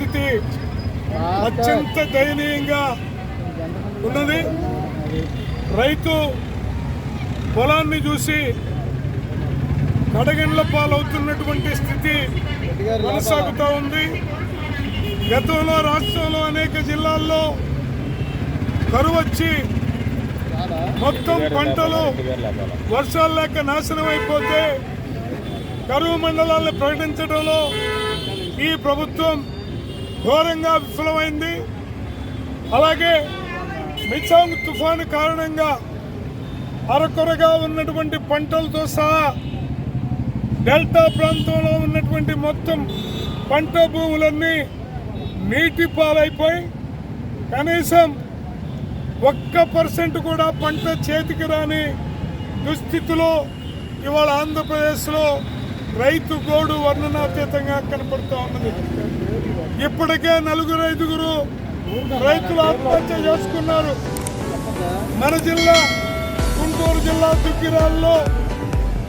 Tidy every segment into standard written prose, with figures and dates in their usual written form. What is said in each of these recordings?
పరిస్థితి అత్యంత దయనీయంగా ఉన్నది. రైతు పొలాన్ని చూసి కడగండ్ల పాలవుతున్నటువంటి స్థితి కొనసాగుతూ ఉంది. గతంలో రాష్ట్రంలో అనేక జిల్లాల్లో కరువు వచ్చి మొత్తం పంటలు వర్షాలు లేక నాశనం అయిపోతే కరువు మండలాలను ప్రకటించడంలో ఈ ప్రభుత్వం ఘోరంగా విఫలమైంది. అలాగే మిచాంగ్ తుఫాను కారణంగా అరకొరగా ఉన్నటువంటి పంటలతో సహా డెల్టా ప్రాంతంలో ఉన్నటువంటి మొత్తం పంట భూములన్నీ నీటి పాలైపోయి కనీసం 1% కూడా పంట చేతికి రాని దుస్థితిలో ఇవాళ ఆంధ్రప్రదేశ్లో రైతు గోడు వర్ణనాతీతంగా కనపడుతూ ఉన్నది. ఇప్పటికే 4-5 రైతులు ఆత్మహత్య చేసుకున్నారు. మన జిల్లా గుంటూరు జిల్లా దుగ్గిరాల్లో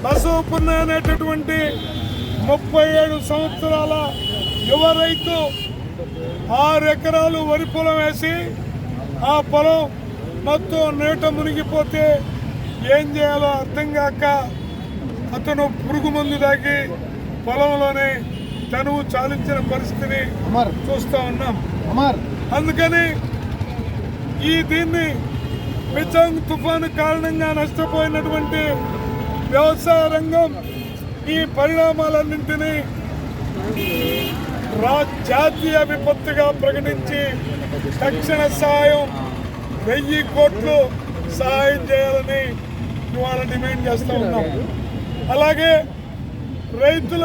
బసవపున్న అనేటటువంటి 37 సంవత్సరాల యువ రైతు 6 ఎకరాలు వరి పొలం వేసి ఆ పొలం మొత్తం నీట మునిగిపోతే ఏం చేయాలో అర్థం కాక అతను పురుగు మందు తాగి పొలంలోనే తనువు చాలించిన పరిస్థితిని చూస్తూ ఉన్నాం. అందుకని దీన్ని మిచాంగ్ తుఫాను కారణంగా నష్టపోయినటువంటి వ్యవసాయ రంగం ఈ పరిణామాలన్నింటినీ జాతీయ విపత్తుగా ప్రకటించి తక్షణ సహాయం 1000 కోట్లు సహాయం చేయాలని ఇవాళ డిమాండ్ చేస్తూ ఉన్నాం. అలాగే రైతుల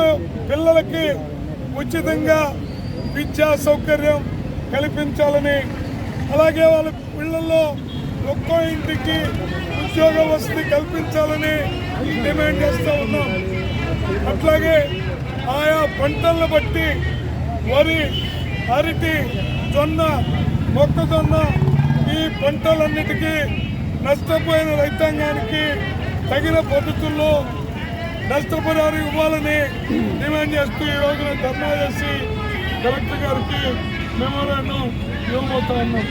పిల్లలకి ఉచితంగా విద్యా సౌకర్యం కల్పించాలని, అలాగే వాళ్ళ పిల్లల్లో ఒక్కో ఇంటికి ఉద్యోగ వసతి కల్పించాలని డిమాండ్ చేస్తూ ఉన్నాం. అట్లాగే ఆయా పంటలను బట్టి వరి, అరటి, జొన్న, మొక్కజొన్న ఈ పంటలన్నిటికీ నష్టపోయిన రైతాంగానికి తగిన పద్ధతుల్లో నష్టపరిహారం ఇవ్వాలని డిమాండ్ చేస్తూ ఈ రోజున ధర్నా చేసి కలెక్టర్ గారికి మెమోరాండం ఇవ్వబోతా ఉన్నాం.